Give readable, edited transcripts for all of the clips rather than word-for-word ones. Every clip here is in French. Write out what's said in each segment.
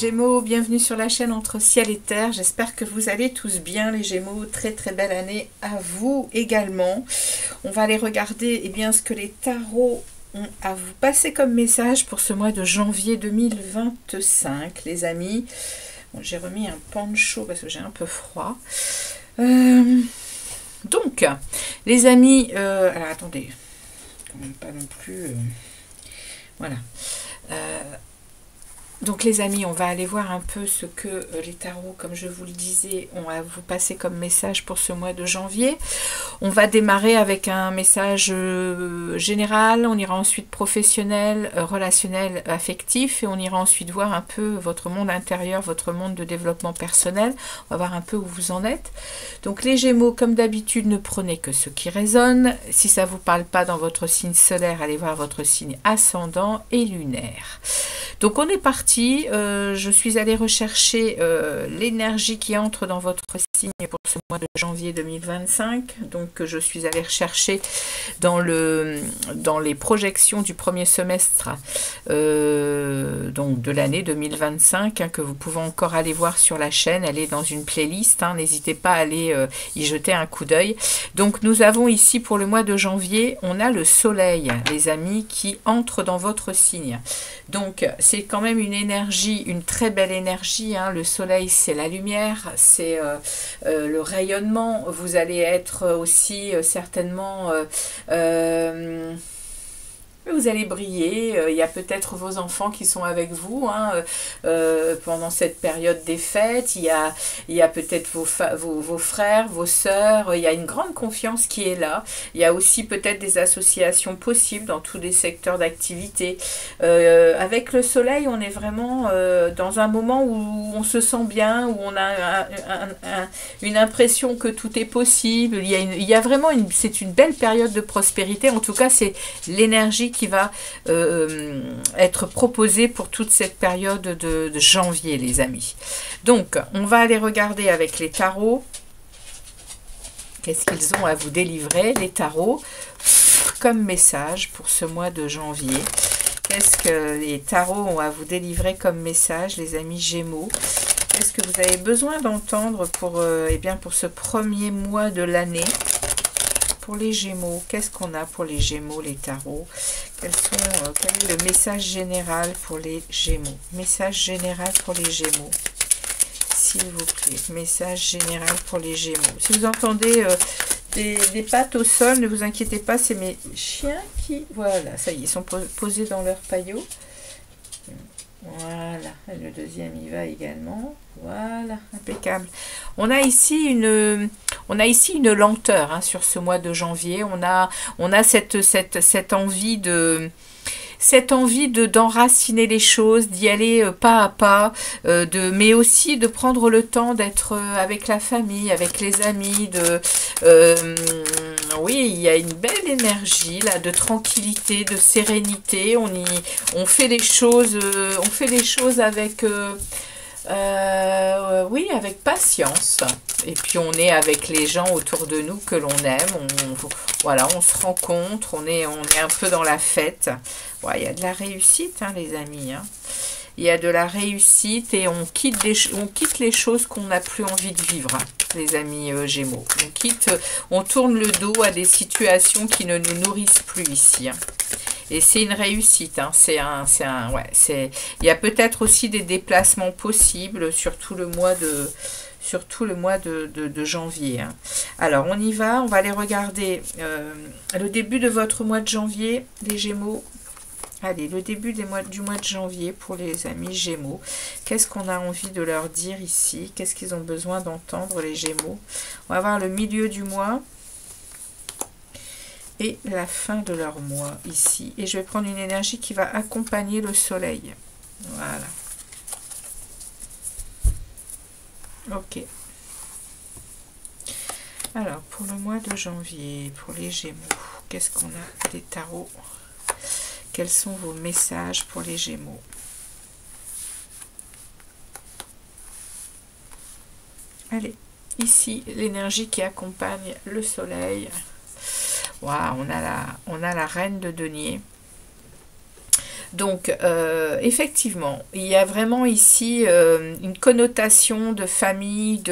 Gémeaux, bienvenue sur la chaîne Entre Ciel et Terre. J'espère que vous allez tous bien les Gémeaux. Très très belle année à vous également. On va aller regarder ce que les tarots ont à vous passer comme message pour ce mois de janvier 2025 les amis. Bon, j'ai remis un poncho parce que j'ai un peu froid. Donc les amis, alors attendez, quand même pas non plus... voilà. Donc les amis, on va aller voir un peu ce que les tarots, comme je vous le disais, ont à vous passer comme message pour ce mois de janvier. On va démarrer avec un message général, on ira ensuite professionnel, relationnel, affectif, et on ira ensuite voir un peu votre monde intérieur, votre monde de développement personnel. On va voir un peu où vous en êtes. Donc les Gémeaux, comme d'habitude, ne prenez que ce qui résonne. Si ça ne vous parle pas dans votre signe solaire, allez voir votre signe ascendant et lunaire. Donc on est parti. Je suis allée rechercher l'énergie qui entre dans votre signe pour ce mois de janvier 2025. Donc je suis allée rechercher dans les projections du premier semestre donc de l'année 2025 que vous pouvez encore aller voir sur la chaîne. Elle est dans une playlist. N'hésitez pas à aller y jeter un coup d'œil. Donc nous avons ici pour le mois de janvier, on a le soleil, les amis, qui entre dans votre signe. Donc c'est quand même une énergie, une très belle énergie. Le soleil, c'est la lumière, c'est le rayonnement. Vous allez être aussi certainement... vous allez briller, il y a peut-être vos enfants qui sont avec vous pendant cette période des fêtes, il y a peut-être vos frères, vos sœurs, il y a une grande confiance qui est là, il y a aussi peut-être des associations possibles dans tous les secteurs d'activité. Avec le soleil, on est vraiment dans un moment où on se sent bien, où on a une impression que tout est possible, il y a vraiment c'est une belle période de prospérité, en tout cas c'est l'énergie qui va être proposée pour toute cette période de janvier, les amis. Donc, on va aller regarder avec les tarots. Qu'est-ce qu'ils ont à vous délivrer, les tarots, comme message pour ce mois de janvier? Qu'est-ce que les tarots ont à vous délivrer comme message, les amis Gémeaux? Qu'est-ce que vous avez besoin d'entendre pour ce premier mois de l'année? Pour les Gémeaux, qu'est-ce qu'on a pour les Gémeaux, les tarots? Quel est le message général pour les Gémeaux? Message général pour les Gémeaux, s'il vous plaît. Message général pour les Gémeaux. Si vous entendez des pattes au sol, ne vous inquiétez pas, c'est mes chiens qui... Voilà, ça y est, ils sont posés dans leur paillot. Voilà, le deuxième y va également. Voilà, impeccable. On a ici une lenteur sur ce mois de janvier. On a cette envie d'enraciner les choses, d'y aller pas à pas, mais aussi de prendre le temps d'être avec la famille, avec les amis. Oui, il y a une belle énergie là, de tranquillité, de sérénité. On fait les choses avec oui, avec patience. Et puis on est avec les gens autour de nous que l'on aime. Voilà, on se rencontre, on est un peu dans la fête. Ouais, il y a de la réussite, les amis. Il y a de la réussite et on quitte les choses qu'on n'a plus envie de vivre, les amis Gémeaux. On tourne le dos à des situations qui ne nous nourrissent plus ici. Et c'est une réussite. Il y a peut-être aussi des déplacements possibles sur tout le mois de janvier. Alors, on y va. On va aller regarder le début de votre mois de janvier, les Gémeaux. Allez, le début du mois de janvier pour les amis Gémeaux. Qu'est-ce qu'on a envie de leur dire ici? Qu'est-ce qu'ils ont besoin d'entendre, les Gémeaux? On va voir le milieu du mois et la fin de leur mois ici. Et je vais prendre une énergie qui va accompagner le soleil. Voilà. Ok. Alors, pour le mois de janvier, pour les Gémeaux, qu'est-ce qu'on a des tarots? Quels sont vos messages pour les Gémeaux? Allez, ici, l'énergie qui accompagne le soleil. Waouh, on a la reine de denier. Donc, effectivement, il y a vraiment ici une connotation de famille,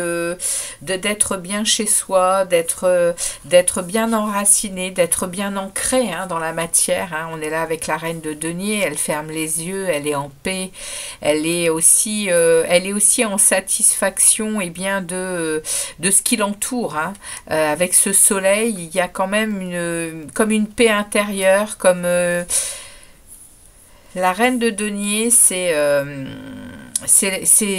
d'être bien chez soi, d'être bien enraciné, d'être bien ancré hein, dans la matière. Hein. On est là avec la reine de denier, elle ferme les yeux, elle est en paix, elle est aussi en satisfaction et bien de ce qui l'entoure. Hein. Avec ce soleil, il y a quand même comme une paix intérieure, comme... la reine de denier,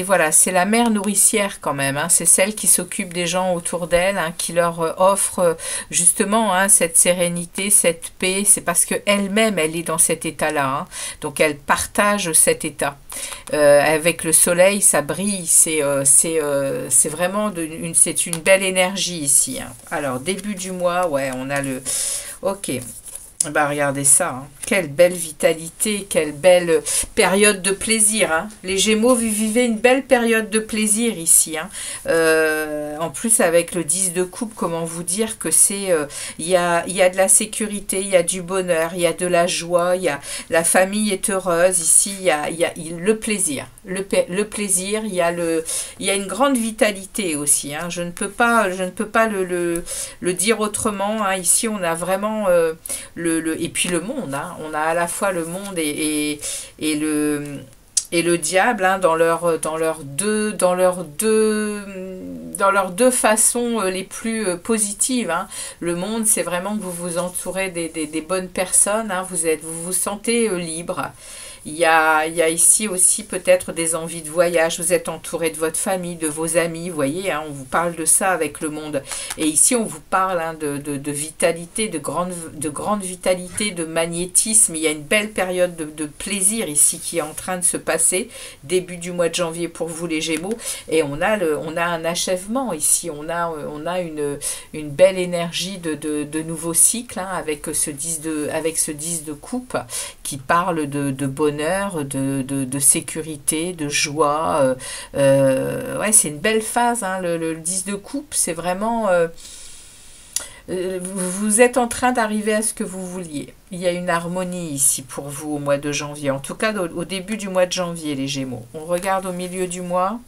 voilà, c'est la mère nourricière quand même. Hein, c'est celle qui s'occupe des gens autour d'elle, hein, qui leur offre justement hein, cette sérénité, cette paix. C'est parce que elle-même, elle est dans cet état-là. Hein, donc elle partage cet état. Avec le soleil, ça brille. C'est vraiment c'est une belle énergie ici. Hein. Alors début du mois, ouais, on a le. Ok. Bah regardez ça, hein. Quelle belle vitalité, quelle belle période de plaisir. Hein. Les Gémeaux, vous vivez une belle période de plaisir ici. Hein. En plus avec le 10 de coupe, comment vous dire que c'est, il y a de la sécurité, il y a du bonheur, il y a de la joie, la famille est heureuse. Ici, il y a le plaisir. Le plaisir, il y a une grande vitalité aussi. Hein. Je ne peux pas le dire autrement. Hein. Ici, on a vraiment et puis le monde, hein. On a à la fois le monde et le diable hein, dans leurs deux façons les plus positives. Hein. Le monde, c'est vraiment que vous vous entourez des bonnes personnes, hein. Vous vous sentez libre. Il y a ici aussi peut-être des envies de voyage. Vous êtes entouré de votre famille, de vos amis. Vous voyez, hein, on vous parle de ça avec le monde. Et ici, on vous parle hein, de vitalité, de grande vitalité, de magnétisme. Il y a une belle période de plaisir ici qui est en train de se passer. Début du mois de janvier pour vous les Gémeaux. Et on a un achèvement ici. On a une belle énergie de nouveau cycle hein, avec ce 10 de coupe qui parle de bonheur, de sécurité, de joie. Ouais, c'est une belle phase. Hein, le 10 de coupe, c'est vraiment... vous êtes en train d'arriver à ce que vous vouliez. Il y a une harmonie ici pour vous au mois de janvier. En tout cas, au début du mois de janvier, les Gémeaux. On regarde au milieu du mois.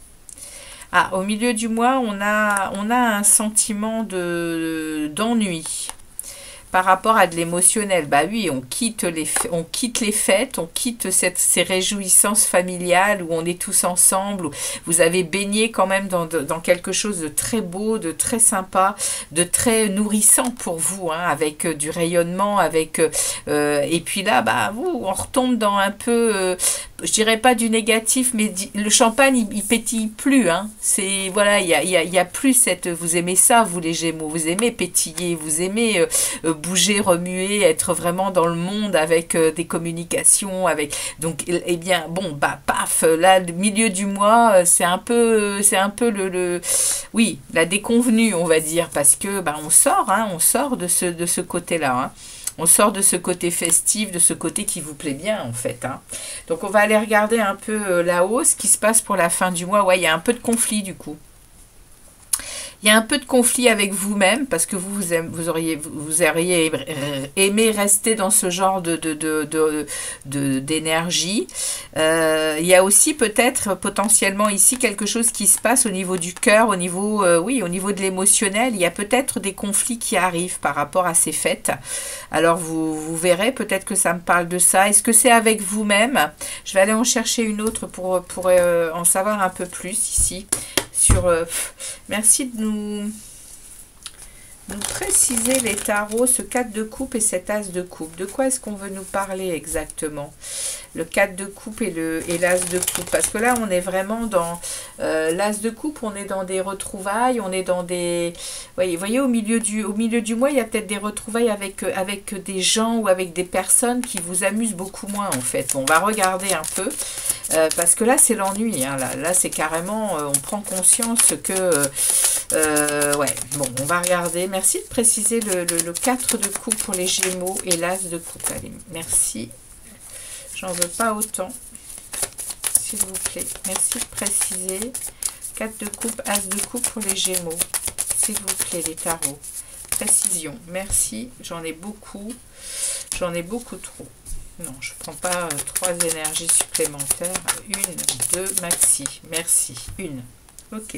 Ah, au milieu du mois, on a un sentiment d'ennui. Par rapport à de l'émotionnel, bah oui, on quitte les fêtes, on quitte ces réjouissances familiales où on est tous ensemble, où vous avez baigné quand même dans quelque chose de très beau, de très sympa, de très nourrissant pour vous, hein, avec du rayonnement, et puis là, bah on retombe dans un peu, je dirais pas du négatif, mais le champagne, il pétille plus, hein. C'est voilà, il y a plus cette, vous aimez ça, vous les Gémeaux, vous aimez pétiller, vous aimez bouger, remuer, être vraiment dans le monde avec des communications, donc eh bien bon bah paf, là le milieu du mois c'est un peu oui, la déconvenue on va dire, parce que bah on sort de ce côté-là, hein. On sort de ce côté festif, de ce côté qui vous plaît bien en fait. Hein. Donc on va aller regarder un peu là-haut ce qui se passe pour la fin du mois. Ouais, il y a un peu de conflit du coup. Il y a un peu de conflit avec vous-même parce que vous auriez aimé rester dans ce genre d'énergie. Il y a aussi peut-être potentiellement ici quelque chose qui se passe au niveau du cœur, au niveau de l'émotionnel. Il y a peut-être des conflits qui arrivent par rapport à ces fêtes. Alors vous verrez, peut-être que ça me parle de ça. Est-ce que c'est avec vous-même? Je vais aller en chercher une autre pour en savoir un peu plus ici. Merci de nous préciser les tarots, ce 4 de coupe et cet as de coupe. De quoi est-ce qu'on veut nous parler exactement? Le 4 de coupe et l'as de coupe. Parce que là, on est vraiment dans l'as de coupe, on est dans des retrouvailles, on est dans des... Voyez, au milieu du mois, il y a peut-être des retrouvailles avec des gens ou avec des personnes qui vous amusent beaucoup moins, en fait. Bon, on va regarder un peu. Parce que là, c'est l'ennui. Hein, là c'est carrément... on prend conscience que... ouais, bon, on va regarder. Merci de préciser le 4 de coupe pour les Gémeaux et l'as de coupe. Allez, merci. J'en veux pas autant, s'il vous plaît. Merci de préciser. 4 de coupe, as de coupe pour les Gémeaux. S'il vous plaît, les tarots. Précision. Merci. J'en ai beaucoup. J'en ai beaucoup trop. Non, je prends pas 3 énergies supplémentaires. 1, 2, maxi. Merci. 1. Ok.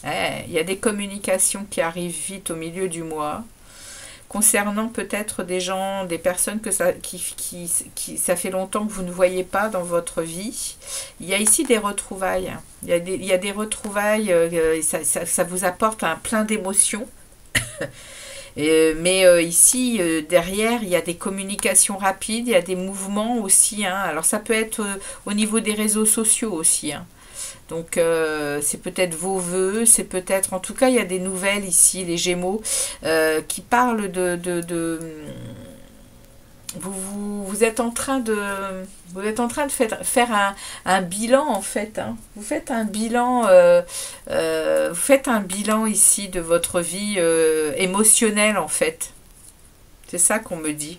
Il y a des communications qui arrivent vite au milieu du mois. Concernant peut-être des gens, des personnes que ça fait longtemps que vous ne voyez pas dans votre vie. Il y a ici des retrouvailles. Il y a des retrouvailles, ça vous apporte un plein d'émotions. Mais ici, derrière, il y a des communications rapides, il y a des mouvements aussi. Hein. Alors ça peut être au niveau des réseaux sociaux aussi. Hein. Donc c'est peut-être vos vœux, c'est peut-être... En tout cas, il y a des nouvelles ici, les Gémeaux, qui parlent vous êtes en train de... Vous êtes en train de faire un bilan, en fait. Hein. Vous faites un bilan... vous faites un bilan ici de votre vie émotionnelle, en fait. C'est ça qu'on me dit.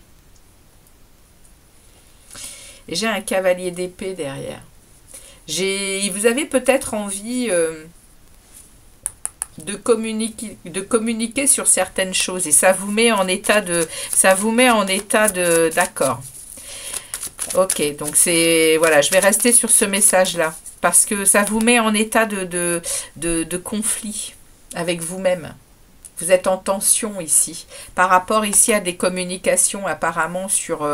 Et j'ai un cavalier d'épée derrière. Vous avez peut-être envie de communiquer sur certaines choses et ça vous met en état de d'accord. Ok, donc c'est voilà, je vais rester sur ce message là parce que ça vous met en état de conflit avec vous-même. Vous êtes en tension ici, par rapport ici à des communications apparemment sur,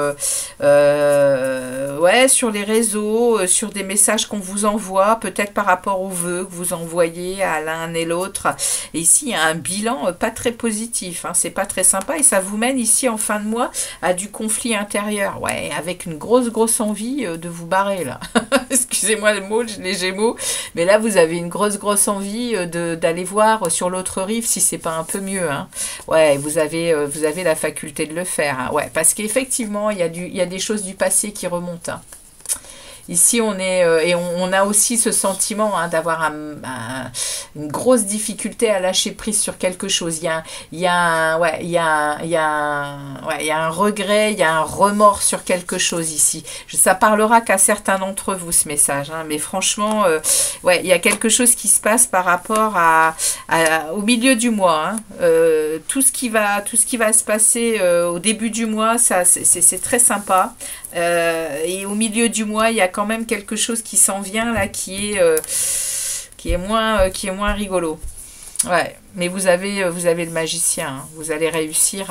sur les réseaux, sur des messages qu'on vous envoie, peut-être par rapport aux vœux que vous envoyez à l'un et l'autre. Et ici, il y a un bilan pas très positif, hein, c'est pas très sympa et ça vous mène ici en fin de mois à du conflit intérieur, ouais, avec une grosse envie de vous barrer là. Excusez-moi le mot, les Gémeaux, mais là vous avez une grosse envie d'aller voir sur l'autre rive si c'est pas un peu mieux, hein. Ouais, vous avez la faculté de le faire, hein. Ouais, parce qu'effectivement il y a des choses du passé qui remontent, hein. Ici, on est et on a aussi ce sentiment hein, d'avoir une grosse difficulté à lâcher prise sur quelque chose. Il y a un regret, il y a un remords sur quelque chose ici. Ça parlera qu'à certains d'entre vous ce message, hein, mais franchement, il y a quelque chose qui se passe par rapport au milieu du mois. Hein. Tout ce qui va se passer au début du mois, ça c'est très sympa. Et au milieu du mois, il y a quand même quelque chose qui s'en vient là, qui est moins rigolo. Ouais, mais vous avez le magicien. Hein. Vous allez réussir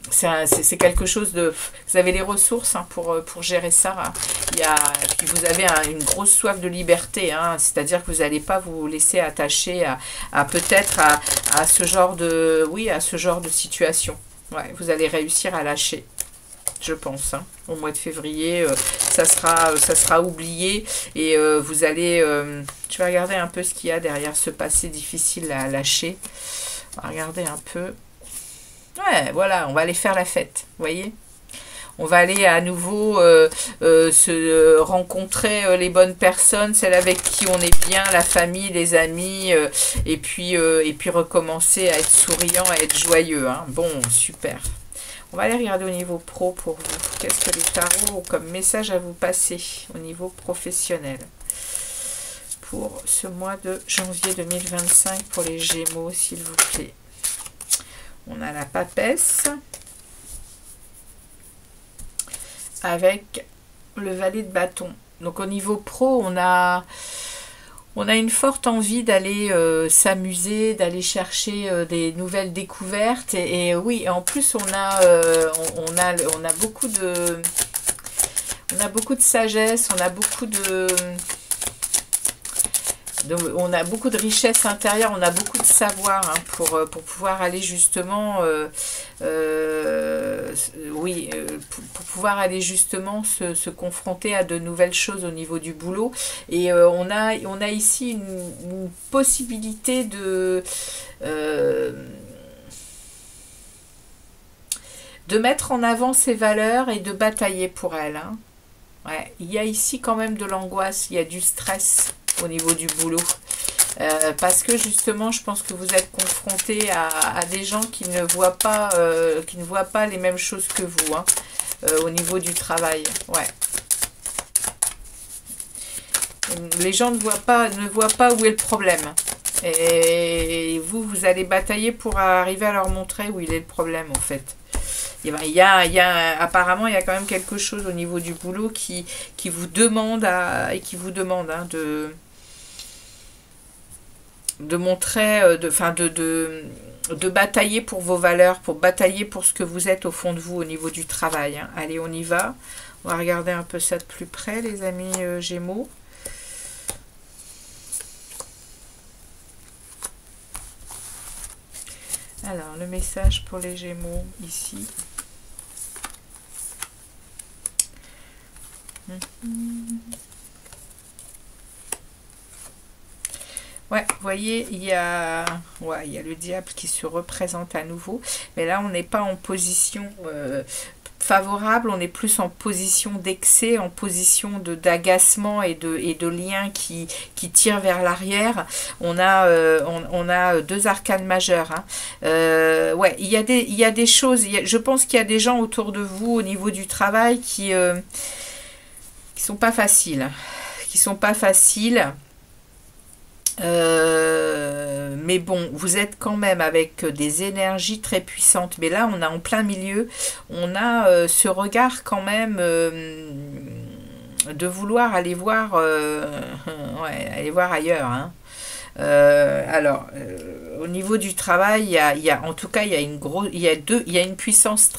c'est quelque chose de... Vous avez les ressources hein, pour gérer ça. Hein. Puis vous avez une grosse soif de liberté. Hein, c'est-à-dire que vous n'allez pas vous laisser attacher peut-être à ce genre de... Oui, à ce genre de situation. Ouais, vous allez réussir à lâcher, je pense. Hein. Au mois de février, ça sera oublié et vous allez... je vais regarder un peu ce qu'il y a derrière ce passé difficile à lâcher. On va regarder un peu. Ouais, voilà, on va aller faire la fête, vous voyez ? On va aller à nouveau se rencontrer les bonnes personnes, celles avec qui on est bien, la famille, les amis, et puis recommencer à être souriant, à être joyeux. Hein. Bon, super. On va aller regarder au niveau pro pour vous. Qu'est-ce que les tarots ont comme message à vous passer au niveau professionnel pour ce mois de janvier 2025 pour les Gémeaux, s'il vous plaît. On a la papesse avec le valet de bâton. Donc au niveau pro, on a une forte envie d'aller s'amuser, d'aller chercher des nouvelles découvertes. Et oui, en plus on a beaucoup de sagesse, on a beaucoup de richesse intérieure, on a beaucoup de savoir hein, pour pouvoir aller justement pour pouvoir aller justement se confronter à de nouvelles choses au niveau du boulot. Et on a ici une possibilité de mettre en avant ses valeurs et de batailler pour elles. Hein. Ouais, il y a ici quand même de l'angoisse, il y a du stress au niveau du boulot. Parce que justement, je pense que vous êtes confronté à des gens qui ne voient pas les mêmes choses que vous hein, au niveau du travail. Ouais. Les gens ne voient pas où est le problème. Et vous allez batailler pour arriver à leur montrer où il est le problème en fait. Apparemment, il y a quand même quelque chose au niveau du boulot qui vous demande hein, de montrer, de batailler pour vos valeurs, pour batailler pour ce que vous êtes au fond de vous au niveau du travail. Hein. Allez, on y va. On va regarder un peu ça de plus près, les amis Gémeaux. Alors, le message pour les Gémeaux, ici. Ouais, vous voyez, il y a le diable qui se représente à nouveau. Mais là, on n'est pas en position favorable, on est plus en position d'excès, en position d'agacement et de liens qui tirent vers l'arrière. On a deux arcanes majeures. Hein. Ouais, il y a des choses, je pense qu'il y a des gens autour de vous au niveau du travail qui sont pas faciles. Mais bon, vous êtes quand même avec des énergies très puissantes. Mais là, on a en plein milieu, on a ce regard quand même de vouloir aller voir, aller voir ailleurs. Hein. Au niveau du travail, en tout cas, il y a une puissance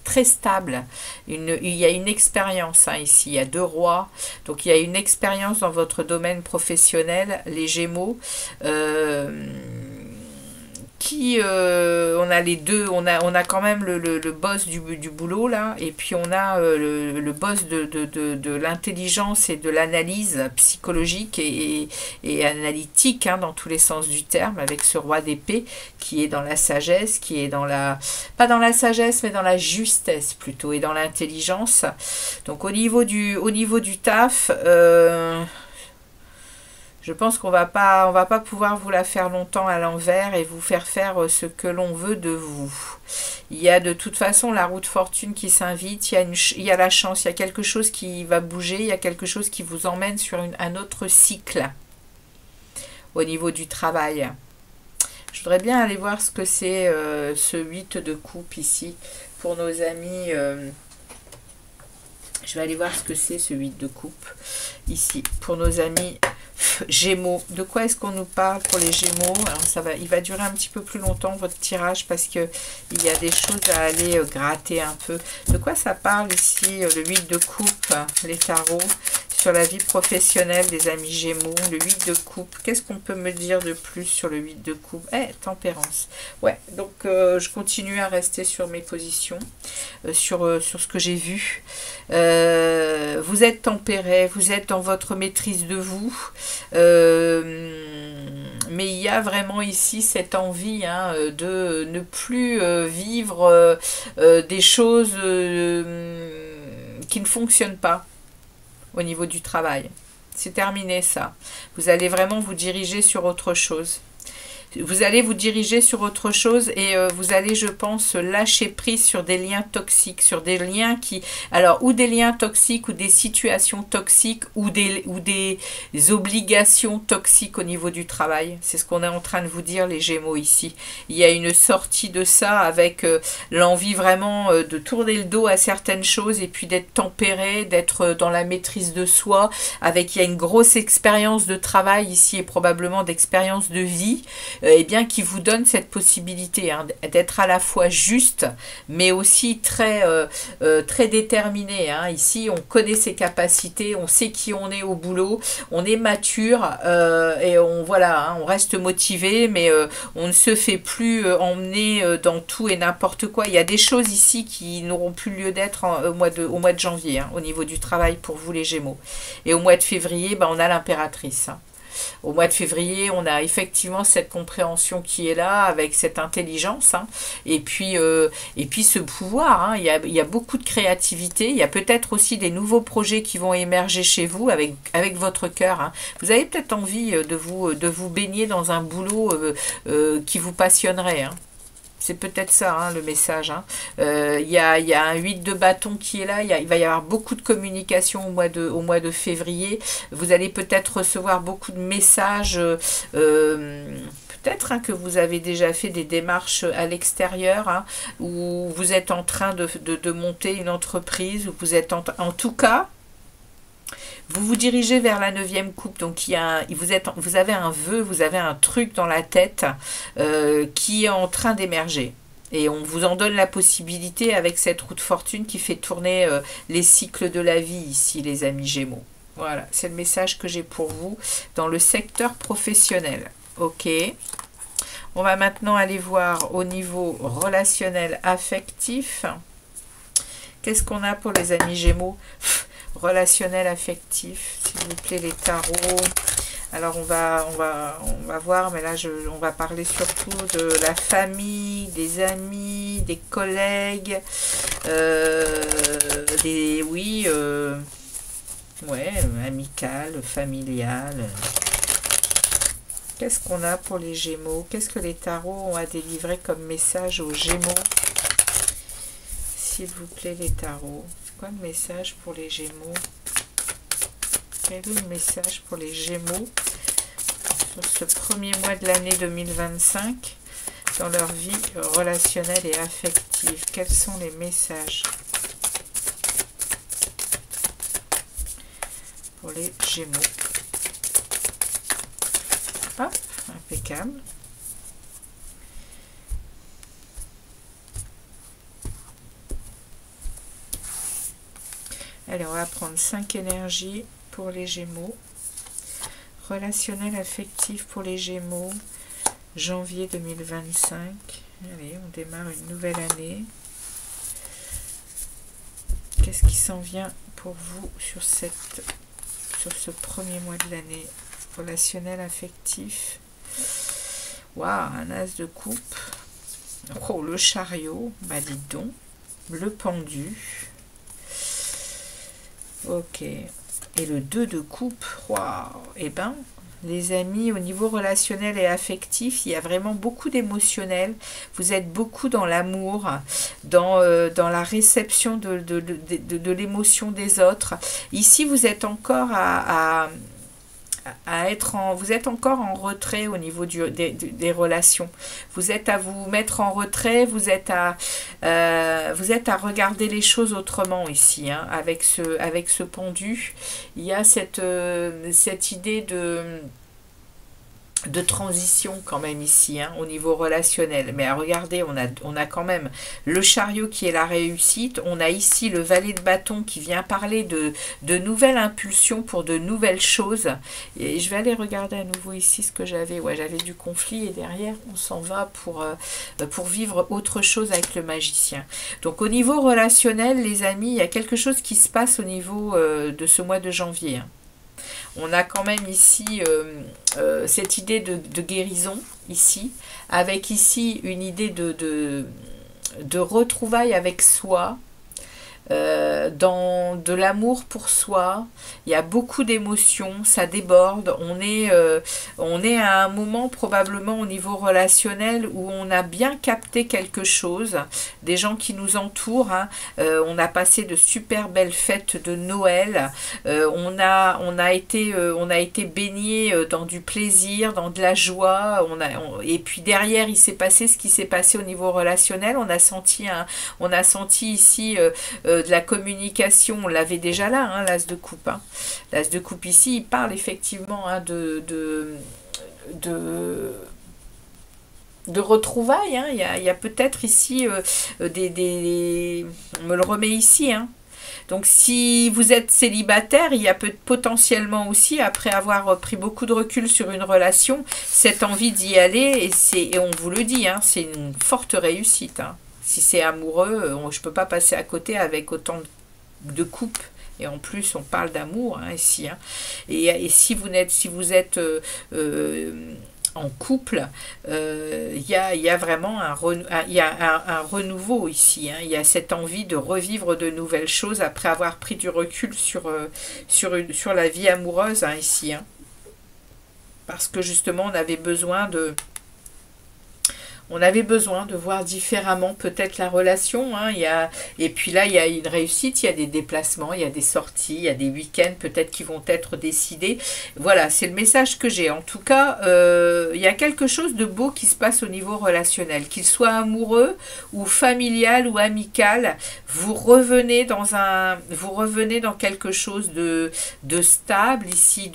très stable. Il y a une expérience hein, ici. Il y a 2 rois. Donc, il y a une expérience dans votre domaine professionnel, les Gémeaux. On a les deux, on a quand même le boss du boulot là, et puis on a le boss de l'intelligence et de l'analyse psychologique et analytique hein, dans tous les sens du terme, avec ce roi d'épée qui est dans la sagesse, qui est pas dans la sagesse mais dans la justesse plutôt, et dans l'intelligence. Donc au niveau du taf, je pense qu'on va pas pouvoir vous la faire longtemps à l'envers et vous faire ce que l'on veut de vous. Il y a de toute façon la roue de fortune qui s'invite, il y a la chance, il y a quelque chose qui va bouger, il y a quelque chose qui vous emmène sur un autre cycle au niveau du travail. Je voudrais bien aller voir ce que c'est ce 8 de coupe ici pour nos amis. Je vais aller voir ce que c'est ce 8 de coupe ici pour nos amis Gémeaux. De quoi est-ce qu'on nous parle pour les Gémeaux? Alors il va durer un petit peu plus longtemps votre tirage parce que il y a des choses à aller gratter un peu. De quoi ça parle ici le 8 de coupe, les tarots, sur la vie professionnelle des amis Gémeaux, le 8 de coupe. Qu'est-ce qu'on peut me dire de plus sur le 8 de coupe? Tempérance. Ouais, donc je continue à rester sur mes positions, sur ce que j'ai vu. Vous êtes tempéré, vous êtes dans votre maîtrise de vous. Mais il y a vraiment ici cette envie hein, de ne plus vivre des choses qui ne fonctionnent pas au niveau du travail. C'est terminé ça. Vous allez vraiment vous diriger sur autre chose. Vous allez vous diriger sur autre chose et vous allez, je pense, lâcher prise sur des liens toxiques, sur des liens ou des liens toxiques ou des situations toxiques ou des obligations toxiques au niveau du travail. C'est ce qu'on est en train de vous dire, les Gémeaux, ici. Il y a une sortie de ça avec l'envie vraiment de tourner le dos à certaines choses et puis d'être tempéré, d'être dans la maîtrise de soi. Il y a une grosse expérience de travail ici et probablement d'expérience de vie. Qui vous donne cette possibilité hein, d'être à la fois juste, mais aussi très déterminé. Hein. Ici, on connaît ses capacités, on sait qui on est au boulot, on est mature et on reste motivé, mais on ne se fait plus emmener dans tout et n'importe quoi. Il y a des choses ici qui n'auront plus lieu d'être au mois de janvier, hein, au niveau du travail pour vous les Gémeaux. Et au mois de février, on a l'impératrice. Hein. Au mois de février, on a effectivement cette compréhension qui est là, avec cette intelligence, hein, et puis ce pouvoir. Hein, il y a beaucoup de créativité, il y a peut-être aussi des nouveaux projets qui vont émerger chez vous avec votre cœur. Hein. Vous avez peut-être envie de vous baigner dans un boulot qui vous passionnerait. Hein. C'est peut-être ça hein, le message. Hein. Il y a un 8 de bâton qui est là. Il va y avoir beaucoup de communication au mois de février. Vous allez peut-être recevoir beaucoup de messages, peut-être hein, que vous avez déjà fait des démarches à l'extérieur, hein, ou vous êtes en train de monter une entreprise, ou vous êtes en tout cas, vous vous dirigez vers la 9e coupe, donc vous avez un vœu, vous avez un truc dans la tête qui est en train d'émerger. Et on vous en donne la possibilité avec cette roue de fortune qui fait tourner les cycles de la vie ici, les amis Gémeaux. Voilà, c'est le message que j'ai pour vous dans le secteur professionnel. Ok. On va maintenant aller voir au niveau relationnel affectif. Qu'est-ce qu'on a pour les amis Gémeaux? Relationnel affectif, s'il vous plaît, les tarots. Alors on va voir, mais là on va parler surtout de la famille, des amis, des collègues, amical, familial. Qu'est-ce qu'on a pour les Gémeaux? Qu'est-ce que les tarots ont à délivrer comme message aux Gémeaux? S'il vous plaît, les tarots. C'est quoi le message pour les Gémeaux? Quel est le message pour les Gémeaux sur ce premier mois de l'année 2025 dans leur vie relationnelle et affective? Quels sont les messages pour les Gémeaux? Hop, impeccable. Allez, on va prendre 5 énergies pour les Gémeaux. Relationnel affectif pour les Gémeaux, janvier 2025. Allez, on démarre une nouvelle année. Qu'est-ce qui s'en vient pour vous sur ce premier mois de l'année? Relationnel affectif. Waouh, un as de coupe. Oh, le chariot. Bah, dites donc. Le pendu. Ok. Et le 2 de coupe. Waouh. Eh ben, les amis, au niveau relationnel et affectif, il y a vraiment beaucoup d'émotionnel. Vous êtes beaucoup dans l'amour, dans la réception de l'émotion des autres. Ici, vous êtes encore vous êtes encore en retrait au niveau des relations. Vous êtes à vous mettre en retrait, vous êtes à regarder les choses autrement ici, hein, avec ce pendu. Il y a cette idée de transition quand même ici, hein, au niveau relationnel. Mais regardez, on a quand même le chariot qui est la réussite. On a ici le valet de bâton qui vient parler de nouvelles impulsions pour de nouvelles choses. Et je vais aller regarder à nouveau ici ce que j'avais. Ouais, j'avais du conflit et derrière, on s'en va pour vivre autre chose avec le magicien. Donc au niveau relationnel, les amis, il y a quelque chose qui se passe au niveau de ce mois de janvier, hein. On a quand même ici cette idée de guérison, ici, avec ici une idée de retrouvailles avec soi, dans de l'amour pour soi. Il y a beaucoup d'émotions, ça déborde. On est à un moment probablement au niveau relationnel où on a bien capté quelque chose, des gens qui nous entourent, hein. On a passé de super belles fêtes de Noël, on a été baigné dans du plaisir, dans de la joie, et puis derrière il s'est passé ce qui s'est passé au niveau relationnel. On a senti ici de la communication, on l'avait déjà là, hein, l'as de coupe, hein. L'as de coupe ici, il parle effectivement, hein, de retrouvailles, hein. Il y a peut-être ici on me le remet ici, hein. Donc si vous êtes célibataire, il y a potentiellement aussi, après avoir pris beaucoup de recul sur une relation, cette envie d'y aller, et on vous le dit, hein, c'est une forte réussite, hein. Si c'est amoureux, je ne peux pas passer à côté avec autant de coupes. Et en plus, on parle d'amour, hein, ici, hein. Et si vous êtes en couple, il y a vraiment un renouveau ici, hein. Il y a cette envie de revivre de nouvelles choses après avoir pris du recul sur la vie amoureuse, hein, ici, hein. Parce que justement, on avait besoin on avait besoin de voir différemment peut-être la relation, hein. Et puis là, il y a une réussite, il y a des déplacements, il y a des sorties, il y a des week-ends peut-être qui vont être décidés. Voilà, c'est le message que j'ai. En tout cas, il y a quelque chose de beau qui se passe au niveau relationnel. Qu'il soit amoureux ou familial ou amical, vous revenez dans quelque chose de stable ici.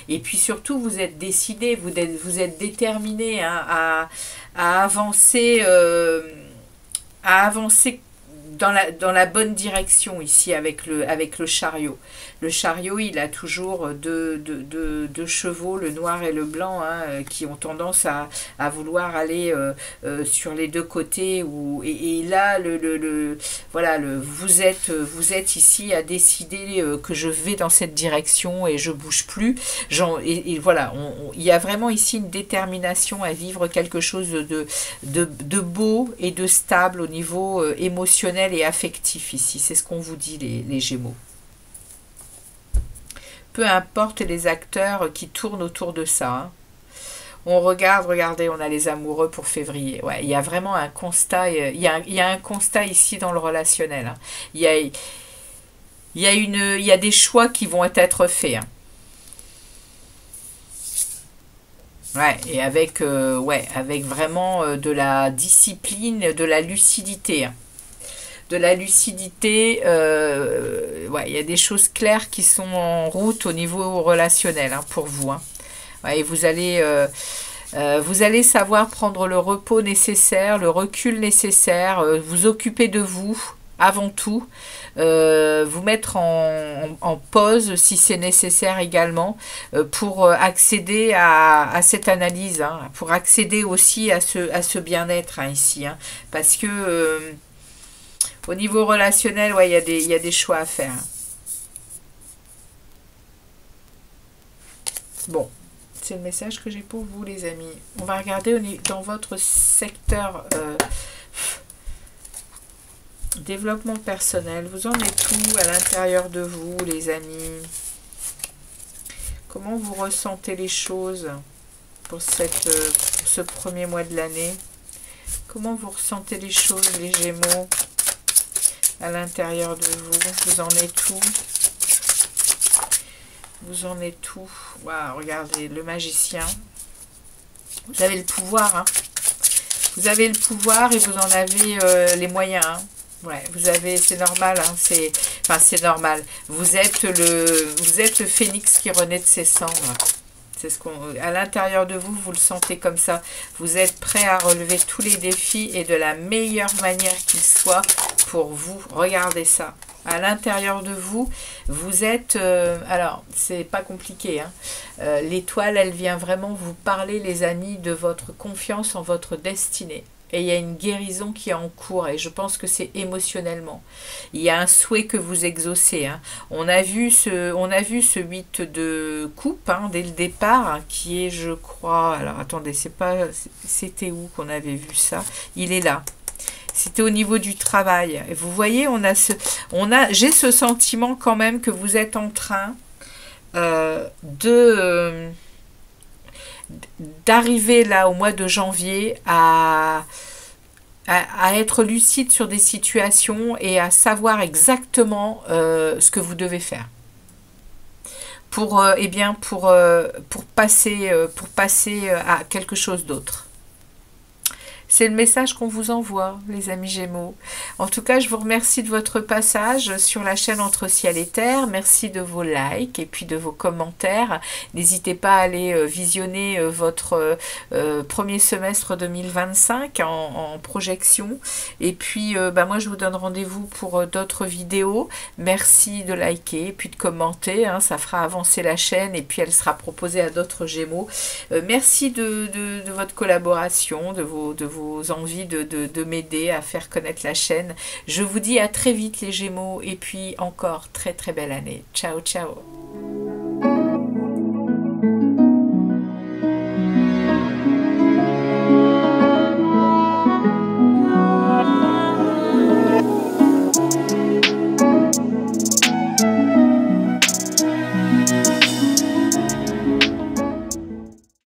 Et puis surtout, vous êtes décidé, vous êtes déterminé, hein, à avancer, dans la bonne direction ici avec le chariot. Le chariot, il a toujours deux chevaux, le noir et le blanc, hein, qui ont tendance à vouloir aller sur les deux côtés. Et là, voilà, vous êtes ici à décider que je vais dans cette direction et je bouge plus. Et voilà, il y a vraiment ici une détermination à vivre quelque chose de beau et de stable au niveau émotionnel et affectif ici. C'est ce qu'on vous dit, les Gémeaux. Peu importe les acteurs qui tournent autour de ça, hein. On regarde, regardez, on a les amoureux pour février. Ouais, il y a vraiment un constat, il y a un constat ici dans le relationnel, hein. Il y a des choix qui vont être faits, hein. Ouais, et avec vraiment de la discipline, de la lucidité, hein. De la lucidité, ouais, il y a des choses claires qui sont en route au niveau relationnel, hein, pour vous, hein. Ouais, et vous allez savoir prendre le repos nécessaire, le recul nécessaire, vous occuper de vous avant tout, vous mettre en pause si c'est nécessaire également, pour accéder à cette analyse, hein, pour accéder aussi à ce bien-être, hein, ici, hein, parce que au niveau relationnel, ouais, il y a des choix à faire. Bon, c'est le message que j'ai pour vous, les amis. On va regarder dans votre secteur développement personnel. Vous en êtes où à l'intérieur de vous, les amis? Comment vous ressentez les choses pour ce premier mois de l'année? Comment vous ressentez les choses, les Gémeaux, à l'intérieur de vous? Vous en êtes où? Vous en êtes où? Waouh, regardez, le magicien. Vous avez le pouvoir, hein. Vous avez le pouvoir et vous en avez les moyens, hein. Ouais, c'est normal, hein. C'est normal. Vous êtes le phénix qui renaît de ses cendres. C'est à l'intérieur de vous, vous le sentez comme ça. Vous êtes prêt à relever tous les défis et de la meilleure manière qu'il soit pour vous. Regardez ça. À l'intérieur de vous, vous êtes... alors, c'est pas compliqué, hein. L'étoile, elle vient vraiment vous parler, les amis, de votre confiance en votre destinée. Et il y a une guérison qui est en cours, et je pense que c'est émotionnellement. Il y a un souhait que vous exaucez, hein. On a vu ce 8 de coupe, hein, dès le départ, hein, qui est, je crois... Alors, attendez, c'était où qu'on avait vu ça? Il est là. C'était au niveau du travail. Et vous voyez, j'ai ce sentiment quand même que vous êtes en train d'arriver là au mois de janvier à être lucide sur des situations et à savoir exactement ce que vous devez faire pour passer à quelque chose d'autre. C'est le message qu'on vous envoie, les amis Gémeaux. En tout cas, je vous remercie de votre passage sur la chaîne Entre Ciel et Terre. Merci de vos likes et puis de vos commentaires. N'hésitez pas à aller visionner votre premier semestre 2025 en projection. Et puis, moi, je vous donne rendez-vous pour d'autres vidéos. Merci de liker et puis de commenter, hein, ça fera avancer la chaîne et puis elle sera proposée à d'autres Gémeaux. Merci de votre collaboration, de vos envies de m'aider à faire connaître la chaîne. Je vous dis à très vite les Gémeaux et puis encore très très belle année. Ciao ciao.